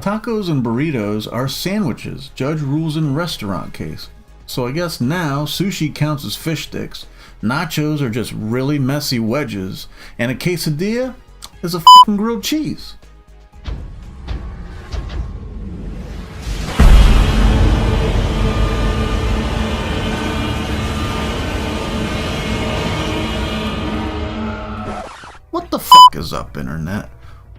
tacos and burritos are sandwiches. Judge rules in restaurant case. So I guess now sushi counts as fish sticks, nachos are just really messy wedges, and a quesadilla is a fucking grilled cheese. What the fuck is up, internet?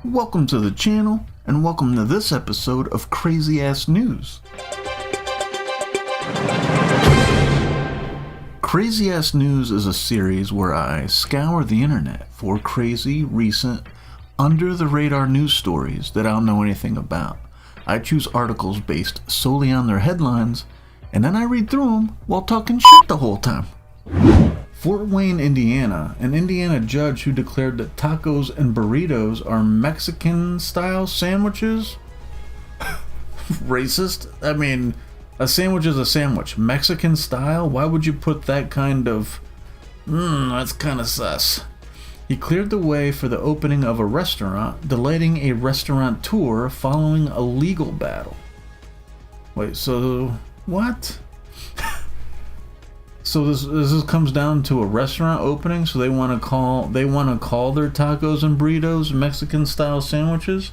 Welcome to the channel, and welcome to this episode of Crazy Ass News. Crazy Ass News is a series where I scour the internet for crazy, recent, under-the-radar news stories that I don't know anything about. I choose articles based solely on their headlines, and then I read through them while talking shit the whole time. Fort Wayne, Indiana, an Indiana judge who declared that tacos and burritos are Mexican-style sandwiches? Racist? I mean, a sandwich is a sandwich. Mexican-style? Why would you put that kind of... that's kind of sus. He cleared the way for the opening of a restaurant, delaying a restaurateur following a legal battle. Wait, so... what? So this comes down to a restaurant opening, so they want to call their tacos and burritos Mexican style sandwiches?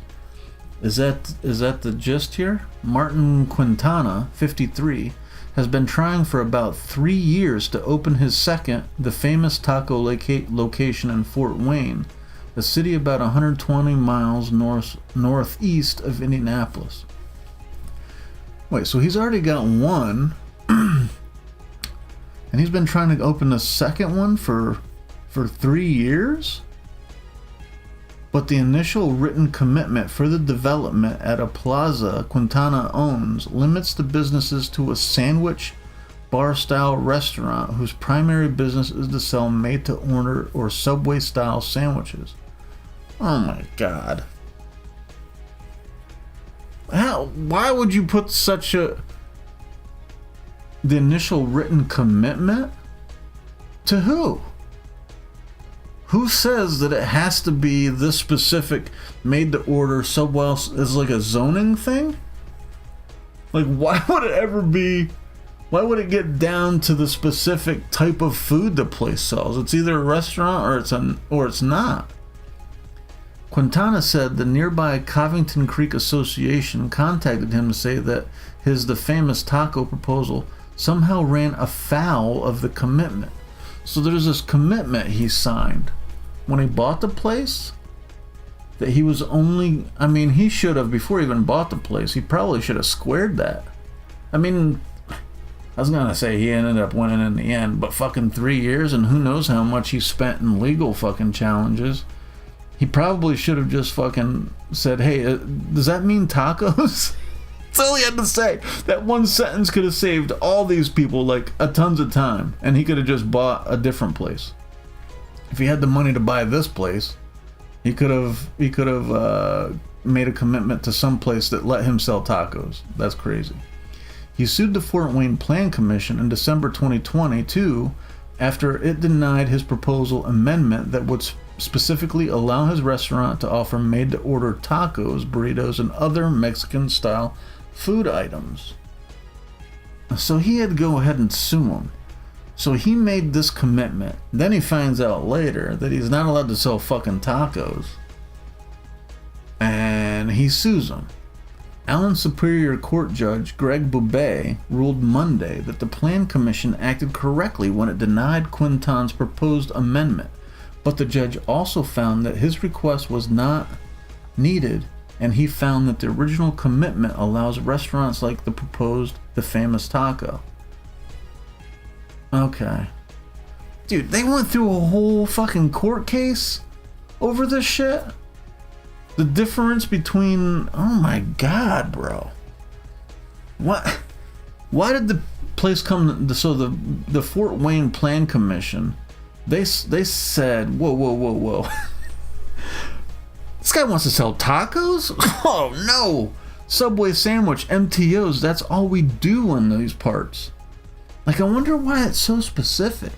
Is that the gist here? Martin Quintana, 53, has been trying for about 3 years to open his second, the famous taco location in Fort Wayne, a city about 120 miles northeast of Indianapolis. Wait, so he's already got one. And he's been trying to open a second one for 3 years? But the initial written commitment for the development at a plaza Quintana owns limits the businesses to a sandwich bar-style restaurant whose primary business is to sell made-to-order or Subway-style sandwiches. Oh my god. Why would you put such a... The initial written commitment? To who? Who says that it has to be this specific made-to-order Subway is like a zoning thing? Like, why would it ever be... Why would it get down to the specific type of food the place sells? It's either a restaurant or it's not. Quintana said the nearby Covington Creek Association contacted him to say that the famous taco proposal somehow ran afoul of the commitment. So there's this commitment he signed when he bought the place that he was only... I mean, he should have, before he even bought the place, he probably should have squared that. I mean, I was gonna say he ended up winning in the end, but fucking 3 years, and who knows how much he spent in legal fucking challenges. He probably should have just fucking said, hey, does that mean tacos? That's all he had to say. That one sentence could have saved all these people like a tons of time, and he could have just bought a different place. If he had the money to buy this place, he could have made a commitment to some place that let him sell tacos. That's crazy. He sued the Fort Wayne Plan Commission in December 2022 after it denied his proposal amendment that would specifically allow his restaurant to offer made-to-order tacos, burritos, and other Mexican-style food items. So he had to go ahead and sue him. So he made this commitment. Then he finds out later that he's not allowed to sell fucking tacos. And he sues him. Allen Superior Court Judge Greg Boubet ruled Monday that the Plan Commission acted correctly when it denied Quintana's proposed amendment. But the judge also found that his request was not needed, and he found that the original commitment allows restaurants like the famous taco. Okay. Dude, they went through a whole fucking court case over this shit? The difference between... Oh my god, bro. What? Why did the place come... So the Fort Wayne Plan Commission... They said, whoa. This guy wants to sell tacos? Oh no! Subway sandwich, MTOs, that's all we do in these parts. Like, I wonder why it's so specific.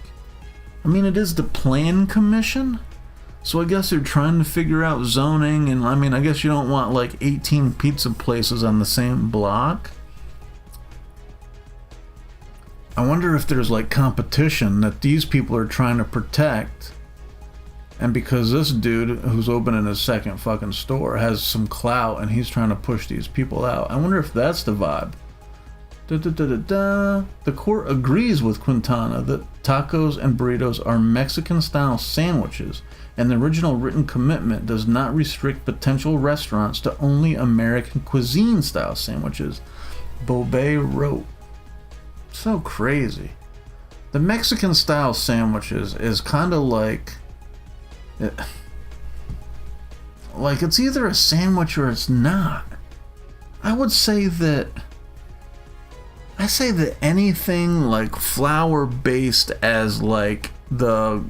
I mean, it is the Plan Commission, So I guess they're trying to figure out zoning, and I mean, I guess you don't want like 18 pizza places on the same block. I wonder if there's like competition that these people are trying to protect, and because this dude who's opening his second fucking store has some clout and he's trying to push these people out. I wonder if that's the vibe. The court agrees with Quintana that tacos and burritos are Mexican-style sandwiches, and the original written commitment does not restrict potential restaurants to only American cuisine-style sandwiches, Bobet wrote. So crazy. The Mexican-style sandwiches is kind of like it's either a sandwich or it's not. I say that anything like flour based as like the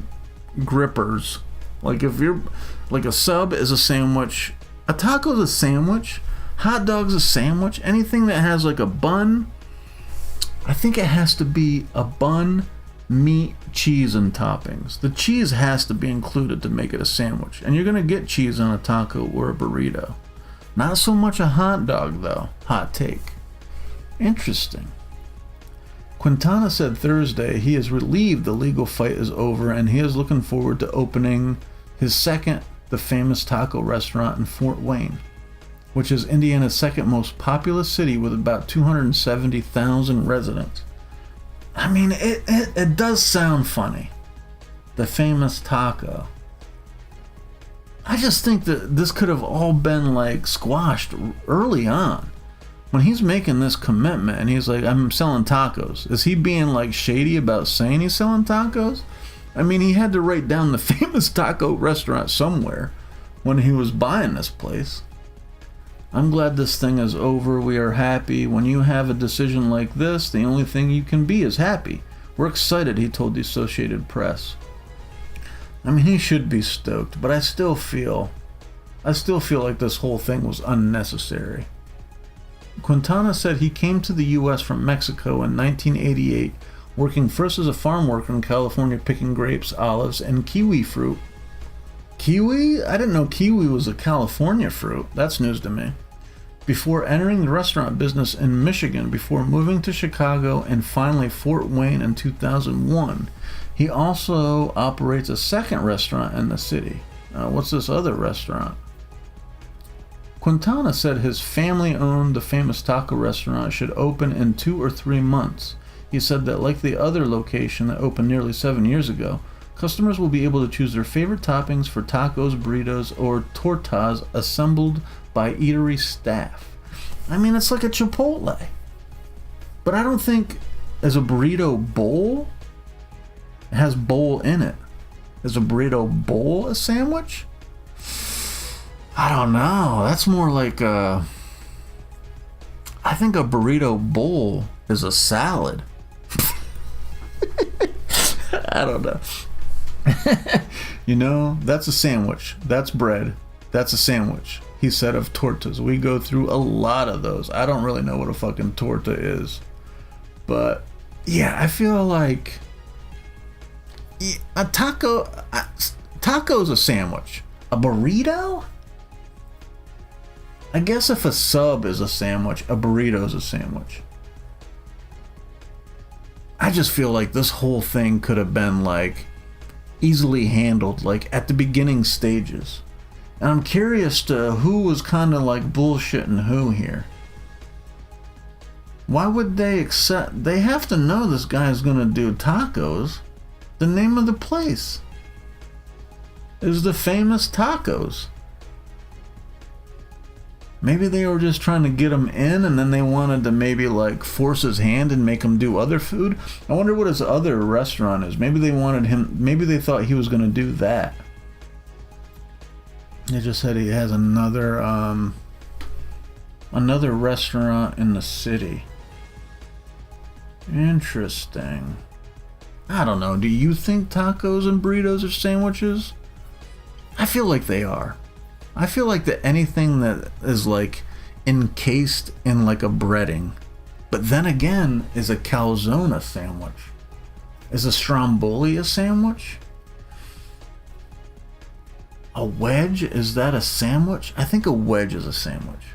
grippers, like if you're like a sub is a sandwich, a taco's a sandwich, hot dog's a sandwich, anything that has like a bun, I think it has to be a bun, meat, cheese, and toppings. The cheese has to be included to make it a sandwich, and you're gonna get cheese on a taco or a burrito. Not so much a hot dog though. Hot take. Interesting. Quintana said Thursday he is relieved the legal fight is over and he is looking forward to opening his second, the famous taco restaurant in Fort Wayne, which is Indiana's second most populous city with about 270,000 residents. I mean, it does sound funny. The famous taco. I just think that this could have all been like squashed early on. When he's making this commitment and he's like, I'm selling tacos, is he being like shady about saying he's selling tacos? I mean, he had to write down the famous taco restaurant somewhere when he was buying this place. I'm glad this thing is over. We are happy. When you have a decision like this, the only thing you can be is happy. We're excited, he told the Associated Press. I mean, he should be stoked, but I still feel like this whole thing was unnecessary. Quintana said he came to the U.S. from Mexico in 1988, working first as a farm worker in California picking grapes, olives, and kiwi fruit. Kiwi? I didn't know kiwi was a California fruit. That's news to me. Before entering the restaurant business in Michigan, before moving to Chicago and finally Fort Wayne in 2001, he also operates a second restaurant in the city. What's this other restaurant? Quintana said his family owned the famous taco restaurant should open in 2 or 3 months. He said that like the other location that opened nearly 7 years ago, customers will be able to choose their favorite toppings for tacos, burritos, or tortas assembled by eatery staff. I mean, it's like a Chipotle. But I don't think as a burrito bowl, it has bowl in it. Is a burrito bowl a sandwich? I don't know. That's more like I think a burrito bowl is a salad. I don't know. You know, that's a sandwich. That's bread. That's a sandwich. He said of tortas. We go through a lot of those. I don't really know what a fucking torta is. But yeah, I feel like a taco's a sandwich. A burrito? I guess if a sub is a sandwich, a burrito is a sandwich. I just feel like this whole thing could have been like easily handled like at the beginning stages. And I'm curious to who was kind of like bullshitting who here. Why would they accept? They have to know this guy's gonna do tacos. The name of the place is the famous tacos. Maybe they were just trying to get him in and then they wanted to maybe like force his hand and make him do other food. I wonder what his other restaurant is. Maybe they wanted him, maybe they thought he was going to do that. They just said he has another restaurant in the city. Interesting. I don't know. Do you think tacos and burritos are sandwiches? I feel like they are. I feel like that anything that is like encased in like a breading, but then again, is a calzone a sandwich? Is a stromboli a sandwich? A wedge? Is that a sandwich? I think a wedge is a sandwich.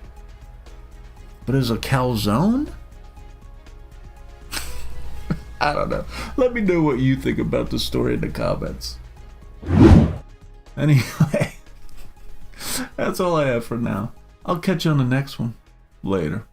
But is a calzone? I don't know. Let me know what you think about the story in the comments. Anyway, that's all I have for now. I'll catch you on the next one. Later.